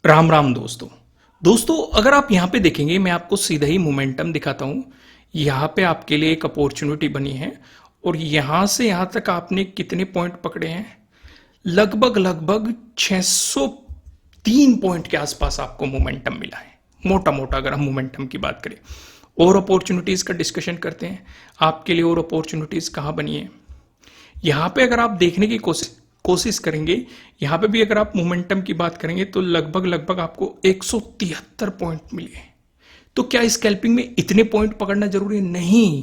राम राम दोस्तों अगर आप यहाँ पे देखेंगे मैं आपको सीधा ही मोमेंटम दिखाता हूँ। यहाँ पे आपके लिए एक अपॉर्चुनिटी बनी है और यहाँ से यहाँ तक आपने कितने पॉइंट पकड़े हैं? लगभग लगभग 603 पॉइंट के आसपास आपको मोमेंटम मिला है, मोटा मोटा अगर हम मोमेंटम की बात करें। और अपॉर्चुनिटीज का डिस्कशन करते हैं, आपके लिए और अपॉर्चुनिटीज कहाँ बनी है। यहाँ पे अगर आप देखने की कोशिश करेंगे, यहाँ पे भी अगर आप मोमेंटम की बात करेंगे तो लगभग लगभग आपको 173 पॉइंट मिले। तो क्या स्कैल्पिंग में इतने पॉइंट पकड़ना जरूरी है? नहीं,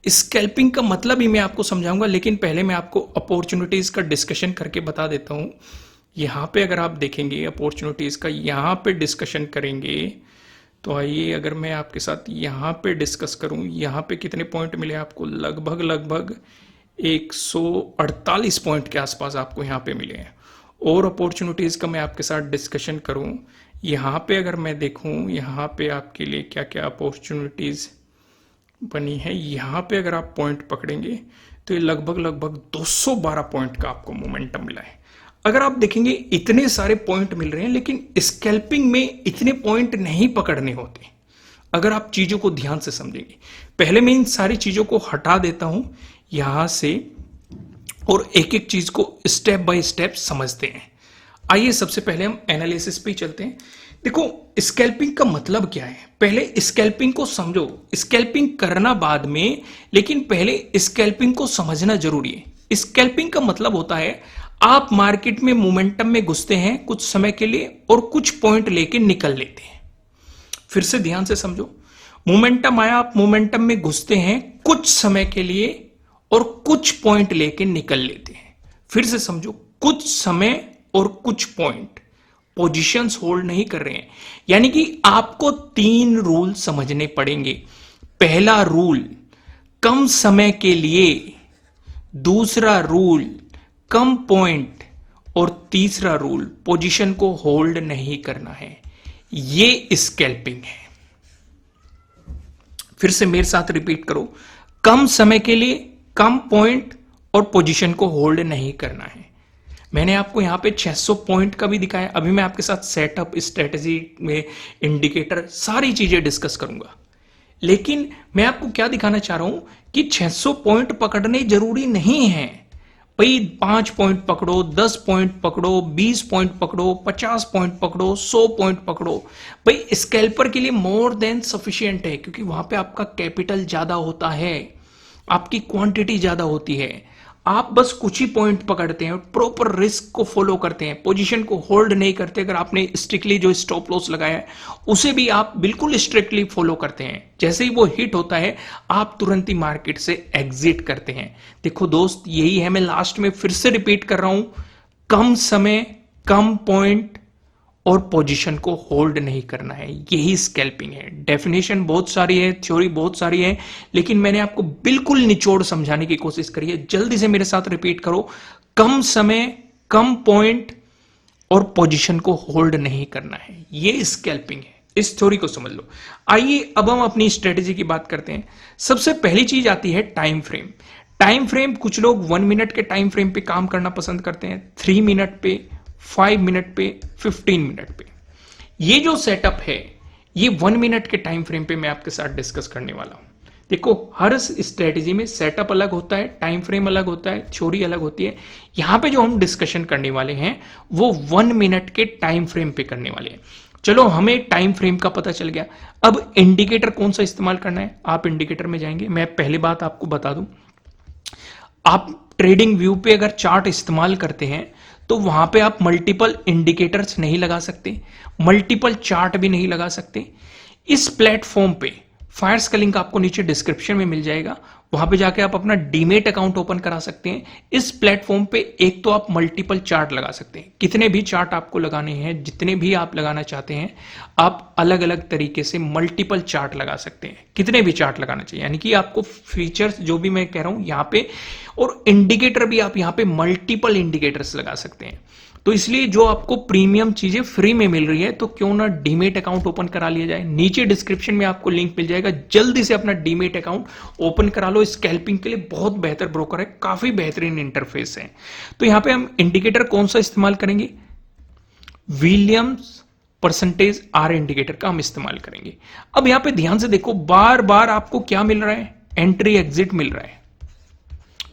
स्कैल्पिंग का मतलब ही मैं आपको समझाऊंगा, लेकिन पहले मैं आपको अपॉर्चुनिटीज का डिस्कशन करके बता देता हूं। यहाँ पे अगर आप देखेंगे अपॉर्चुनिटीज का, यहाँ पे डिस्कशन करेंगे तो आइए अगर मैं आपके साथ यहाँ पे डिस्कस करूं, यहाँ पे कितने पॉइंट मिले आपको? लगभग लगभग 148 पॉइंट के आसपास आपको यहाँ पे मिले हैं। और अपॉर्चुनिटीज का मैं आपके साथ डिस्कशन करूं, यहाँ पे अगर मैं देखूं यहाँ पे आपके लिए क्या क्या अपॉर्चुनिटीज बनी है, यहाँ पे अगर आप पॉइंट पकड़ेंगे तो ये लगभग लगभग 212 पॉइंट का आपको मोमेंटम मिला है। अगर आप देखेंगे इतने सारे पॉइंट मिल रहे हैं, लेकिन स्कैल्पिंग में इतने पॉइंट नहीं पकड़ने होते अगर आप चीजों को ध्यान से समझेंगे। पहले मैं इन सारी चीजों को हटा देता हूं यहां से और एक एक चीज को स्टेप बाय स्टेप समझते हैं। आइए सबसे पहले हम एनालिसिस पे चलते हैं। देखो स्कैल्पिंग का मतलब क्या है, पहले स्कैल्पिंग को समझो। स्कैल्पिंग करना बाद में, लेकिन पहले स्कैल्पिंग को समझना जरूरी है। स्कैल्पिंग का मतलब होता है आप मार्केट में मोमेंटम में घुसते हैं कुछ समय के लिए और कुछ पॉइंट लेके निकल लेते हैं। फिर से ध्यान से समझो, मोमेंटम आया, आप मोमेंटम में घुसते हैं कुछ समय के लिए और कुछ पॉइंट लेके निकल लेते हैं। फिर से समझो, कुछ समय और कुछ पॉइंट, पोजीशंस होल्ड नहीं कर रहे हैं। यानी कि आपको 3 रूल समझने पड़ेंगे। पहला रूल कम समय के लिए, दूसरा रूल कम पॉइंट और तीसरा रूल पोजीशन को होल्ड नहीं करना है। ये स्कैल्पिंग है। फिर से मेरे साथ रिपीट करो, कम समय के लिए, कम पॉइंट और पोजीशन को होल्ड नहीं करना है। मैंने आपको यहां पे 600 पॉइंट का भी दिखाया। अभी मैं आपके साथ सेटअप, स्ट्रेटजी में इंडिकेटर, सारी चीजें डिस्कस करूंगा। लेकिन मैं आपको क्या दिखाना चाह रहा हूं कि 600 पॉइंट पकड़ने जरूरी नहीं है भाई। 5 पॉइंट पकड़ो, 10 पॉइंट पकड़ो, 20 पॉइंट पकड़ो, 50 पॉइंट पकड़ो, 100 पॉइंट पकड़ो, भाई स्कैल्पर के लिए मोर देन सफिशिएंट है। क्योंकि वहां पे आपका कैपिटल ज्यादा होता है, आपकी क्वांटिटी ज्यादा होती है। आप बस कुछ ही पॉइंट पकड़ते हैं, प्रॉपर रिस्क को फॉलो करते हैं, पोजीशन को होल्ड नहीं करते। अगर आपने स्ट्रिक्टली जो स्टॉप लॉस लगाया है उसे भी आप बिल्कुल स्ट्रिक्टली फॉलो करते हैं। जैसे ही वो हिट होता है आप तुरंत ही मार्केट से एग्जिट करते हैं। देखो दोस्त, यही है, मैं लास्ट में फिर से रिपीट कर रहा हूं, कम समय, कम पॉइंट और पोजीशन को होल्ड नहीं करना है, यही स्कैल्पिंग है। डेफिनेशन बहुत सारी है, थ्योरी बहुत सारी है, लेकिन मैंने आपको बिल्कुल निचोड़ समझाने की कोशिश करी है। जल्दी से मेरे साथ रिपीट करो, कम समय, कम पॉइंट और पोजीशन को होल्ड नहीं करना है, ये स्कैल्पिंग है। इस थ्योरी को समझ लो। आइए अब हम अपनी स्ट्रेटेजी की बात करते हैं। सबसे पहली चीज आती है टाइम फ्रेम। टाइम फ्रेम, कुछ लोग 1 मिनट के टाइम फ्रेम पे काम करना पसंद करते हैं, 3 मिनट पे, 5 मिनट पे, 15 मिनट पे। ये जो सेटअप है ये 1 मिनट के टाइम फ्रेम पे मैं आपके साथ डिस्कस करने वाला हूं। देखो, हर स्ट्रेटेजी में सेटअप अलग होता है, टाइम फ्रेम अलग होता है, थ्योरी अलग होती है। यहां पे जो हम डिस्कशन करने वाले हैं वो 1 मिनट के टाइम फ्रेम पे करने वाले हैं। चलो, हमें टाइम फ्रेम का पता चल गया। अब इंडिकेटर कौन सा इस्तेमाल करना है, आप इंडिकेटर में जाएंगे। मैं पहली बात आपको बता दूं, आप ट्रेडिंग व्यू पे अगर चार्ट इस्तेमाल करते हैं तो वहां पे आप मल्टीपल इंडिकेटर्स नहीं लगा सकते, मल्टीपल चार्ट भी नहीं लगा सकते। इस प्लेटफॉर्म पे फायर्स का लिंक आपको नीचे डिस्क्रिप्शन में मिल जाएगा, वहां पे जाके आप अपना डीमेट अकाउंट ओपन करा सकते हैं। इस प्लेटफॉर्म पे एक तो आप मल्टीपल चार्ट लगा सकते हैं, कितने भी चार्ट आपको लगाने हैं, जितने भी आप लगाना चाहते हैं, आप अलग अलग तरीके से मल्टीपल चार्ट लगा सकते हैं, कितने भी चार्ट लगाना चाहिए। यानी कि आपको फीचर्स जो भी मैं कह रहा हूं यहां पे, और इंडिकेटर भी आप यहां पे मल्टीपल इंडिकेटर्स लगा सकते हैं। तो इसलिए जो आपको प्रीमियम चीजें फ्री में मिल रही है तो क्यों ना डीमेट अकाउंट ओपन करा लिया जाए। नीचे डिस्क्रिप्शन में आपको लिंक मिल जाएगा, जल्दी से अपना डीमेट अकाउंट ओपन करा लो। स्कैल्पिंग के लिए बहुत बेहतर ब्रोकर है, काफी बेहतरीन इंटरफेस है। तो यहां पे हम इंडिकेटर कौन सा इस्तेमाल करेंगे, विलियम्स परसेंटेज आर इंडिकेटर का हम इस्तेमाल करेंगे। अब यहां पे ध्यान से देखो, बार बार आपको क्या मिल रहा है, एंट्री एग्जिट मिल रहा है,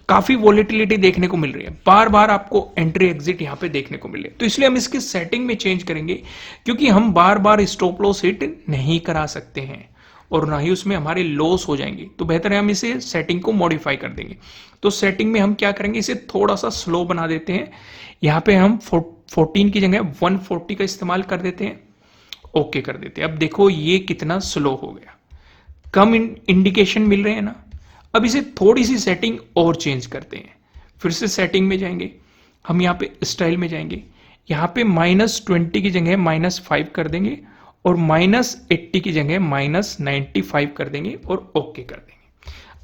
काफी वोलेटिलिटी देखने को मिल रही है, बार बार आपको एंट्री एग्जिट यहां पे देखने को मिल रही है। तो इसलिए हम इसकी सेटिंग में चेंज करेंगे, क्योंकि हम बार बार स्टॉप लॉस हिट नहीं करा सकते हैं और ना ही उसमें हमारे लॉस हो जाएंगे। तो बेहतर है हम इसे सेटिंग को मॉडिफाई कर देंगे। तो सेटिंग में हम क्या करेंगे, इसे थोड़ा सा स्लो बना देते हैं। यहां पे हम 14 की जगह 140 का इस्तेमाल कर देते हैं, ओके कर देते हैं। अब देखो ये कितना स्लो हो गया, कम इंडिकेशन मिल रहे हैं ना। अब इसे थोड़ी सी सेटिंग और चेंज करते हैं। फिर से सेटिंग में जाएंगे, हम यहाँ पे स्टाइल में जाएंगे, यहाँ पे -20 की जगह -5 कर देंगे और -80 की जगह -95 कर देंगे और ओके कर देंगे।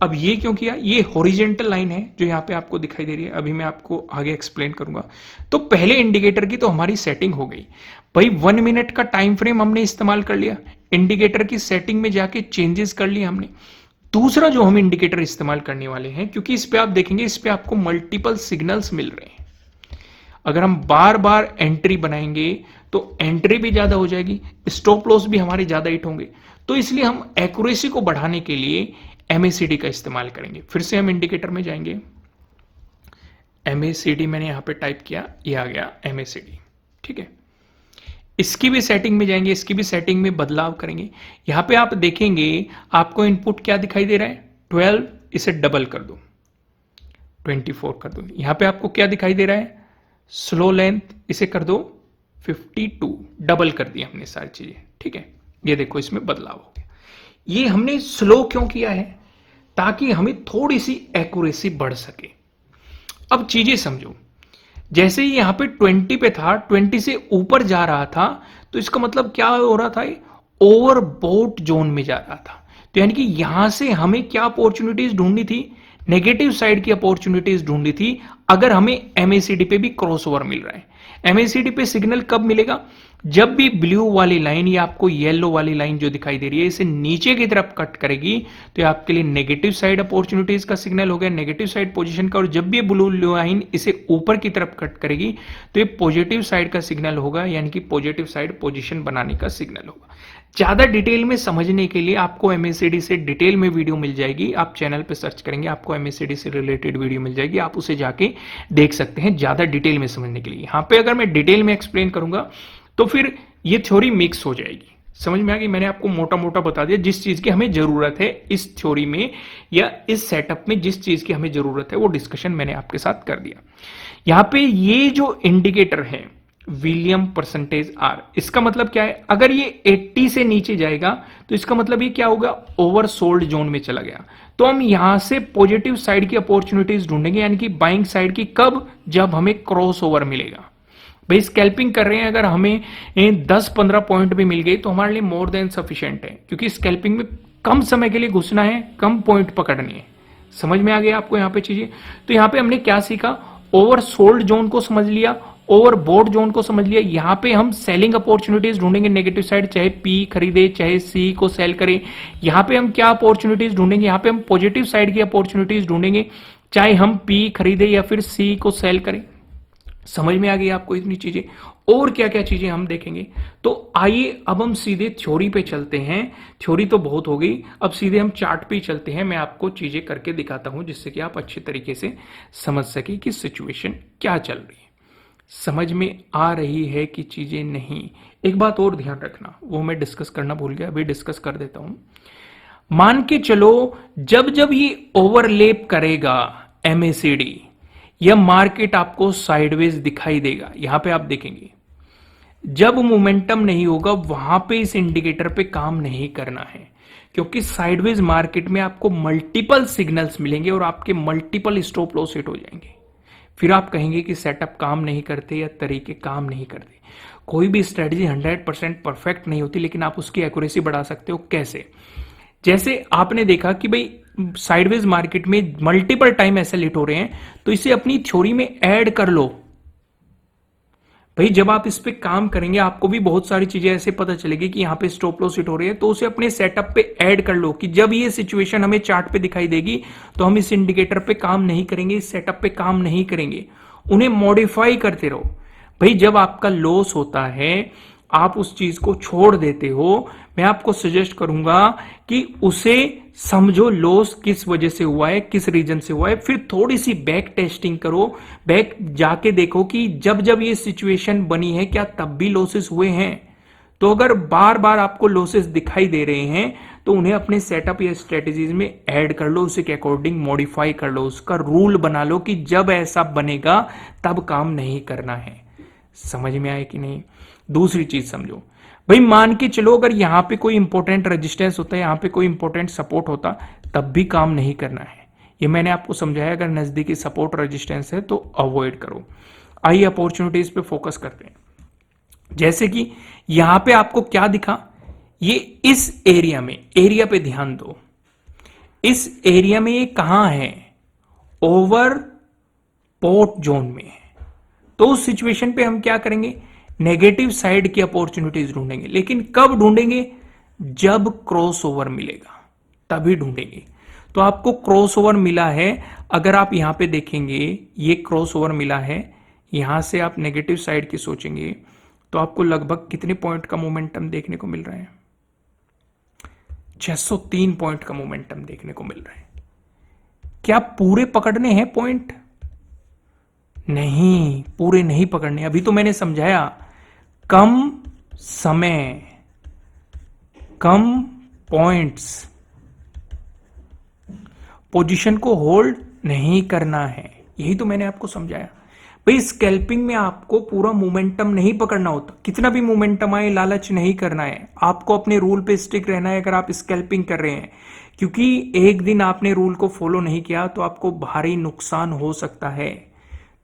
अब ये क्यों किया, ये हॉरिजेंटल लाइन है जो यहाँ पे आपको दिखाई दे रही है, अभी मैं आपको आगे एक्सप्लेन करूंगा। तो पहले इंडिकेटर की तो हमारी सेटिंग हो गई भाई, 1 मिनट का टाइम फ्रेम हमने इस्तेमाल कर लिया, इंडिकेटर की सेटिंग में जाके चेंजेस कर लिए हमने। दूसरा जो हम इंडिकेटर इस्तेमाल करने वाले हैं, क्योंकि इस पे आप देखेंगे इस पे आपको मल्टीपल सिग्नल्स मिल रहे हैं, अगर हम बार बार एंट्री बनाएंगे तो एंट्री भी ज्यादा हो जाएगी, स्टॉप लॉस भी हमारे ज्यादा हिट होंगे। तो इसलिए हम एक्यूरेसी को बढ़ाने के लिए MACD का इस्तेमाल करेंगे। फिर से हम इंडिकेटर में जाएंगे, MACD मैंने यहां पे टाइप किया, ये आ गया MACD, ठीक है। इसकी भी सेटिंग में जाएंगे, इसकी भी सेटिंग में बदलाव करेंगे। यहां पे आप देखेंगे आपको इनपुट क्या दिखाई दे रहा है, 12, इसे डबल कर दो, 24 कर दो। यहां पे आपको क्या दिखाई दे रहा है, स्लो लेंथ, इसे कर दो 52, डबल कर दिया हमने सारी चीजें, ठीक है। ये देखो इसमें बदलाव हो गया। ये हमने स्लो क्यों किया है, ताकि हमें थोड़ी सी एक्यूरेसी बढ़ सके। अब चीजें समझो, जैसे ही यहां पे 20 पे था, 20 से ऊपर जा रहा था, तो इसका मतलब क्या हो रहा था, ओवरबॉट जोन में जा रहा था। तो यानी कि यहां से हमें क्या अपॉर्चुनिटीज ढूंढनी थी, नेगेटिव साइड की अपॉर्चुनिटीज ढूंढनी थी, अगर हमें MACD पे भी क्रॉसओवर मिल रहा है। MACD पे सिग्नल कब मिलेगा, जब भी ब्लू वाली लाइन या आपको येलो वाली लाइन जो दिखाई दे रही है इसे नीचे की तरफ कट करेगी, तो ये आपके लिए नेगेटिव साइड अपॉर्चुनिटीज का सिग्नल हो गया, नेगेटिव साइड पोजीशन का। और जब भी ब्लू लाइन इसे ऊपर की तरफ कट करेगी तो ये पॉजिटिव साइड का सिग्नल होगा, यानी कि पॉजिटिव साइड पोजीशन बनाने का सिग्नल होगा। ज्यादा डिटेल में समझने के लिए आपको MACD से डिटेल में वीडियो मिल जाएगी, आप चैनल पे सर्च करेंगे आपको MACD से रिलेटेड वीडियो मिल जाएगी, आप उसे जाके देख सकते हैं ज्यादा डिटेल में समझने के लिए। यहां पे अगर मैं डिटेल में एक्सप्लेन करूंगा तो फिर ये थ्योरी मिक्स हो जाएगी। समझ में आ गई, मैंने आपको मोटा मोटा बता दिया जिस चीज की हमें जरूरत है इस थ्योरी में या इस सेटअप में, जिस चीज की हमें जरूरत है वो डिस्कशन मैंने आपके साथ कर दिया। यहां पे ये जो इंडिकेटर है विलियम परसेंटेज आर, इसका मतलब क्या है, अगर ये 80 से नीचे जाएगा तो इसका मतलब ये क्या होगा, ओवरसोल्ड जोन में चला गया। तो हम यहां से पॉजिटिव साइड की अपॉर्चुनिटीज ढूंढेंगे, यानी कि बाइंग साइड की, कब, जब हमें क्रॉस ओवर मिलेगा। भाई स्कैल्पिंग कर रहे हैं, अगर हमें 10-15 पॉइंट भी मिल गए तो हमारे लिए मोर देन सफिशिएंट है, क्योंकि स्कैल्पिंग में कम समय के लिए घुसना है, कम पॉइंट पकड़नी है। समझ में आ गया आपको यहाँ पे चीजें। तो यहाँ पे हमने क्या सीखा, ओवरसोल्ड जोन को समझ लिया, ओवरबॉट जोन को समझ लिया। यहाँ पे हम सेलिंग अपॉर्चुनिटीज ढूंढेंगे नेगेटिव साइड, चाहे P खरीदे चाहे C को सेल करें। यहाँ पे हम क्या अपॉर्चुनिटीज ढूंढेंगे, यहाँ पे हम पॉजिटिव साइड की अपॉर्चुनिटीज ढूंढेंगे, चाहे हम P खरीदे या फिर C को सेल करें। समझ में आ गई आपको इतनी चीजें, और क्या क्या चीजें हम देखेंगे। तो आइए अब हम सीधे थ्योरी पे चलते हैं। थ्योरी तो बहुत हो गई, अब सीधे हम चार्ट पे चलते हैं। मैं आपको चीजें करके दिखाता हूं जिससे कि आप अच्छे तरीके से समझ सके कि सिचुएशन क्या चल रही है। समझ में आ रही है कि चीजें नहीं। एक बात और ध्यान रखना, वो मैं डिस्कस करना भूल गया, अभी डिस्कस कर देता हूं। मान के चलो जब जब ये ओवरलैप करेगा MACD, यह मार्केट आपको साइडवेज दिखाई देगा। यहां पे आप देखेंगे जब मोमेंटम नहीं होगा वहां पे इस इंडिकेटर पे काम नहीं करना है, क्योंकि साइडवेज मार्केट में आपको मल्टीपल सिग्नल्स मिलेंगे और आपके मल्टीपल स्टॉप लॉस हिट हो जाएंगे। फिर आप कहेंगे कि सेटअप काम नहीं करते या तरीके काम नहीं करते। कोई भी स्ट्रेटजी 100% परफेक्ट नहीं होती, लेकिन आप उसकी एक्यूरेसी बढ़ा सकते हो। कैसे, जैसे आपने देखा कि भाई साइडवेज मार्केट में मल्टीपल टाइम ऐसे हिट हो रहे हैं, तो इसे अपनी थ्योरी में ऐड कर लो। भाई जब आप इस पे काम करेंगे आपको भी बहुत सारी चीजें ऐसे पता चलेगी कि यहां पे स्टॉप लॉस हिट हो रही है, तो उसे अपने सेटअप पे ऐड कर लो कि जब ये सिचुएशन हमें चार्ट पे दिखाई देगी तो हम इस इंडिकेटर पे काम नहीं करेंगे, इस सेटअप पे काम नहीं करेंगे, उन्हें मॉडिफाई करते रहो। भाई जब आपका लॉस होता है आप उस चीज को छोड़ देते हो, मैं आपको सजेस्ट करूंगा कि उसे समझो लॉस किस वजह से हुआ है, किस रीजन से हुआ है, फिर थोड़ी सी बैक टेस्टिंग करो, बैक जाके देखो कि जब जब ये सिचुएशन बनी है क्या तब भी लॉसेस हुए हैं। तो अगर बार बार आपको लॉसेस दिखाई दे रहे हैं तो उन्हें अपने सेटअप या स्ट्रेटेजीज में ऐड कर लो, उसी के अकॉर्डिंग मॉडिफाई कर लो, उसका रूल बना लो कि जब ऐसा बनेगा तब काम नहीं करना है। समझ में आए कि नहीं? दूसरी चीज समझो भाई, मान के चलो अगर यहां पे कोई इंपॉर्टेंट रेजिस्टेंस होता है, यहां पे कोई इंपॉर्टेंट सपोर्ट होता, तब भी काम नहीं करना है। ये मैंने आपको समझाया, अगर नजदीकी सपोर्ट रेजिस्टेंस है तो अवॉइड करो। आइए अपॉर्चुनिटीज पे फोकस करते हैं। जैसे कि यहां पे आपको क्या दिखा, ये इस एरिया पे ध्यान दो, इस एरिया में ये कहां है, ओवर पोर्ट जोन में है। तो उस सिचुएशन पे हम क्या करेंगे, नेगेटिव साइड की अपॉर्चुनिटीज ढूंढेंगे, लेकिन कब ढूंढेंगे, जब क्रॉसओवर मिलेगा तभी ढूंढेंगे। तो आपको क्रॉसओवर मिला है, अगर आप यहां पे देखेंगे ये क्रॉसओवर मिला है, यहां से आप नेगेटिव साइड की सोचेंगे तो आपको लगभग कितने पॉइंट का मोमेंटम देखने को मिल रहा है, 603 पॉइंट का मोमेंटम देखने को मिल रहा है। क्या पूरे पकड़ने हैं पॉइंट? नहीं, पूरे नहीं पकड़ने। अभी तो मैंने समझाया, कम समय, कम पॉइंट्स, पोजीशन को होल्ड नहीं करना है, यही तो मैंने आपको समझाया। भाई स्कैल्पिंग में आपको पूरा मोमेंटम नहीं पकड़ना होता, कितना भी मोमेंटम आए लालच नहीं करना है, आपको अपने रूल पे स्टिक रहना है अगर आप स्कैल्पिंग कर रहे हैं। क्योंकि एक दिन आपने रूल को फॉलो नहीं किया तो आपको भारी नुकसान हो सकता है।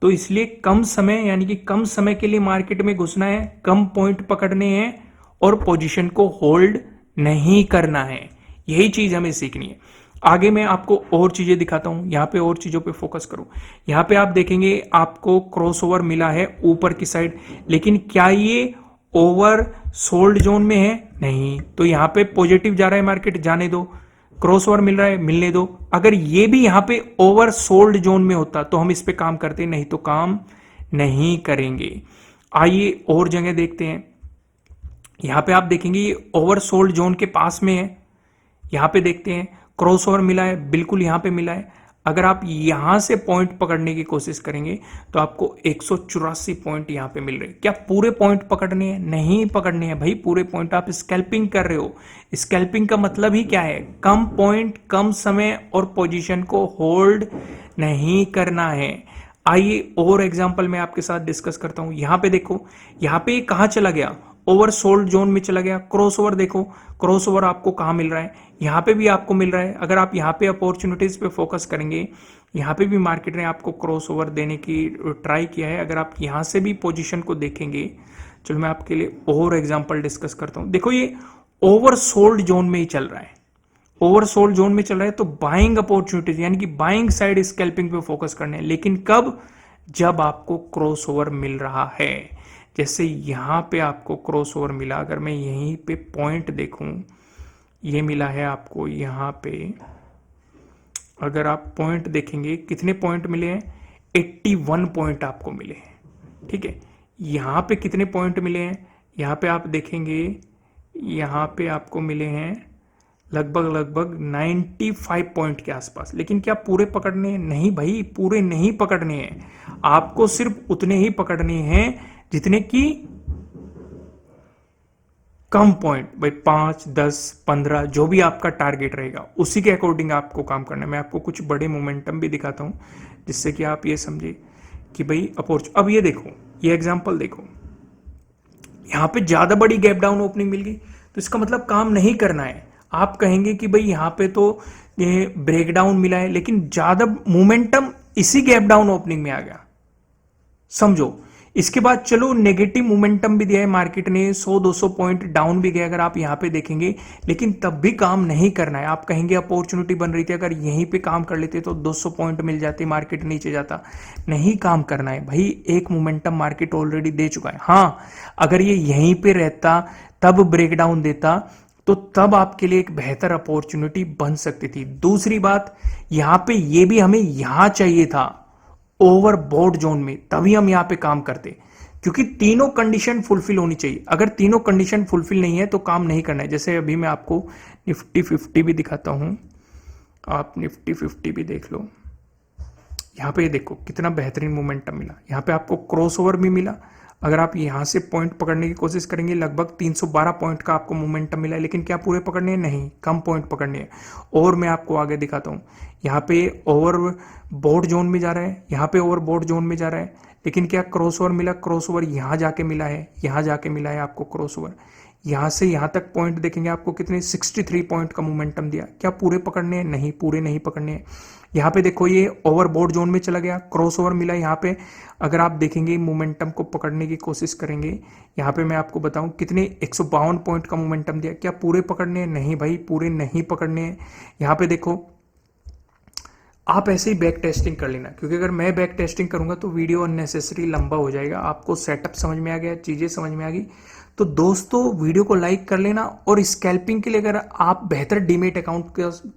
तो इसलिए कम समय, यानी कि कम समय के लिए मार्केट में घुसना है, कम पॉइंट पकड़ने हैं और पोजीशन को होल्ड नहीं करना है, यही चीज हमें सीखनी है। आगे मैं आपको और चीजें दिखाता हूं, यहां पे और चीजों पे फोकस करूं। यहां पे आप देखेंगे आपको क्रॉसओवर मिला है ऊपर की साइड, लेकिन क्या ये ओवर सोल्ड जोन में है? नहीं। तो यहां पे पॉजिटिव जा रहा है मार्केट, जाने दो, क्रॉसओवर मिल रहा है, मिलने दो। अगर ये भी यहां पे ओवर सोल्ड जोन में होता तो हम इस पे काम करते, नहीं तो काम नहीं करेंगे। आइए और जगह देखते हैं। यहां पे आप देखेंगे ये ओवर सोल्ड जोन के पास में है, यहां पे देखते हैं क्रॉसओवर मिला है, बिल्कुल यहां पे मिला है। अगर आप यहां से पॉइंट पकड़ने की कोशिश करेंगे तो आपको 184 पॉइंट यहां पे मिल रहे हैं। क्या पूरे पॉइंट पकड़ने हैं? नहीं पकड़ने हैं भाई पूरे पॉइंट, आप स्कैल्पिंग कर रहे हो। स्कैल्पिंग का मतलब ही क्या है, कम पॉइंट, कम समय और पोजीशन को होल्ड नहीं करना है। आइए और एग्जांपल मैं आपके साथ डिस्कस करता हूं। यहां पे देखो, यहां पे कहां चला गया, ओवर सोल्ड जोन में चला गया। क्रॉसओवर देखो, क्रॉसओवर आपको कहां मिल रहा है, यहां पे भी आपको मिल रहा है। अगर आप यहां पे अपॉर्चुनिटीज पे फोकस करेंगे, यहां पे भी मार्केट ने आपको क्रॉसओवर देने की ट्राई किया है। अगर आप यहां से भी पोजीशन को देखेंगे, चलो मैं आपके लिए और एग्जांपल डिस्कस करता हूं। देखो ये ओवर सोल्ड जोन में ही चल रहा है, ओवर सोल्ड जोन में चल रहा है, तो बाइंग अपॉर्चुनिटीज यानी कि बाइंग साइड स्कैल्पिंग पे फोकस करना है। लेकिन कब, जब आपको क्रॉसओवर मिल रहा है। जैसे यहां पे आपको क्रॉसओवर मिला, अगर मैं यहीं पे पॉइंट देखूं, ये मिला है आपको यहां पे, अगर आप पॉइंट देखेंगे कितने पॉइंट मिले हैं, 81 पॉइंट आपको मिले हैं। ठीक है, यहां पे कितने पॉइंट मिले हैं, यहां पे आप देखेंगे यहां पे आपको मिले हैं लगभग 95 पॉइंट के आसपास। लेकिन क्या पूरे पकड़ने हैं? नहीं भाई, पूरे नहीं पकड़ने हैं, आपको सिर्फ उतने ही पकड़ने हैं जितने की कम पॉइंट, भाई 5, 10, 15 जो भी आपका टारगेट रहेगा उसी के अकॉर्डिंग आपको काम करना है। मैं आपको कुछ बड़े मोमेंटम भी दिखाता हूं जिससे कि आप ये समझे कि भाई अब ये देखो, ये एग्जांपल देखो, यहां पे ज्यादा बड़ी गैप डाउन ओपनिंग मिल गई तो इसका मतलब काम नहीं करना है। आप कहेंगे कि भाई यहां पे तो ये ब्रेकडाउन मिला है, लेकिन ज्यादा मोमेंटम इसी गैप डाउन ओपनिंग में आ गया, समझो। इसके बाद चलो नेगेटिव मोमेंटम भी दिया है मार्केट ने, 100-200 पॉइंट डाउन भी गया अगर आप यहां पे देखेंगे, लेकिन तब भी काम नहीं करना है। आप कहेंगे अपॉर्चुनिटी बन रही थी, अगर यहीं पे काम कर लेते तो 200 पॉइंट मिल जाते, मार्केट नीचे जाता। नहीं काम करना है भाई, एक मोमेंटम मार्केट ऑलरेडी दे चुका है। हां, अगर ये यहीं पे रहता, तब ब्रेकडाउन देता, तो तब आपके लिए एक बेहतर अपॉर्चुनिटी बन सकती थी। दूसरी बात, यहां पे ये भी हमें यहां चाहिए था ओवरबॉट जोन में, तभी हम यहां पे काम करते। क्योंकि तीनों कंडीशन फुलफिल होनी चाहिए। अगर तीनों कंडीशन फुलफिल नहीं है तो काम नहीं करना है। जैसे अभी मैं आपको निफ्टी 50 भी दिखाता हूं, आप निफ्टी 50 भी देख लो। यहाँ पे देखो कितना बेहतरीन मोमेंटम मिला, यहाँ पे आपको क्रॉस ओवर भी मिला। अगर आप यहाँ से पॉइंट पकड़ने की कोशिश करेंगे, लगभग 312 पॉइंट का आपको मोमेंटम मिला है। लेकिन क्या पूरे पकड़ने हैं? नहीं, कम पॉइंट पकड़ने हैं। और मैं आपको आगे दिखाता हूँ, यहाँ पे ओवर बोर्ड जोन में जा रहा है, यहाँ पे ओवर बोर्ड जोन में जा रहा है। लेकिन क्या क्रॉस ओवर मिला? क्रॉस ओवर यहाँ जाके मिला है, यहाँ जाके मिला है आपको क्रॉस ओवर। यहाँ से यहाँ तक पॉइंट देखेंगे आपको कितने 63 पॉइंट का मोमेंटम दिया। क्या पूरे पकड़ने हैं? नहीं, पूरे नहीं पकड़ने हैं। यहाँ पे देखो ये ओवरबोर्ड जोन में चला गया, क्रॉस ओवर मिला यहाँ पे। अगर आप देखेंगे मोमेंटम को पकड़ने की कोशिश करेंगे, यहाँ पे मैं आपको बताऊं कितने 152 पॉइंट का मोमेंटम दिया। क्या पूरे पकड़ने हैं? नहीं भाई, पूरे नहीं पकड़ने हैं। यहाँ पे देखो आप ऐसे ही बैक टेस्टिंग कर लेना, क्योंकि अगर मैं बैक टेस्टिंग करूंगा तो वीडियो अननेसेसरी लंबा हो जाएगा। आपको सेटअप समझ में आ गया, चीजें समझ में आ गई तो दोस्तों वीडियो को लाइक कर लेना। और स्कैल्पिंग के लिए अगर आप बेहतर डीमेट अकाउंट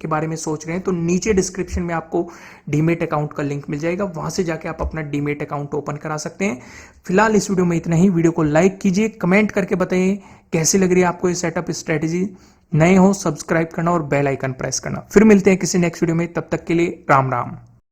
के बारे में सोच रहे हैं तो नीचे डिस्क्रिप्शन में आपको डीमेट अकाउंट का लिंक मिल जाएगा, वहां से जाके आप अपना डीमेट अकाउंट ओपन करा सकते हैं। फिलहाल इस वीडियो में इतना ही। वीडियो को लाइक कीजिए, कमेंट करके बताइए कैसी लग रही है आपको ये सेटअप स्ट्रेटेजी। नए हो सब्सक्राइब करना और बेल आइकन प्रेस करना। फिर मिलते हैं किसी नेक्स्ट वीडियो में, तब तक के लिए राम राम।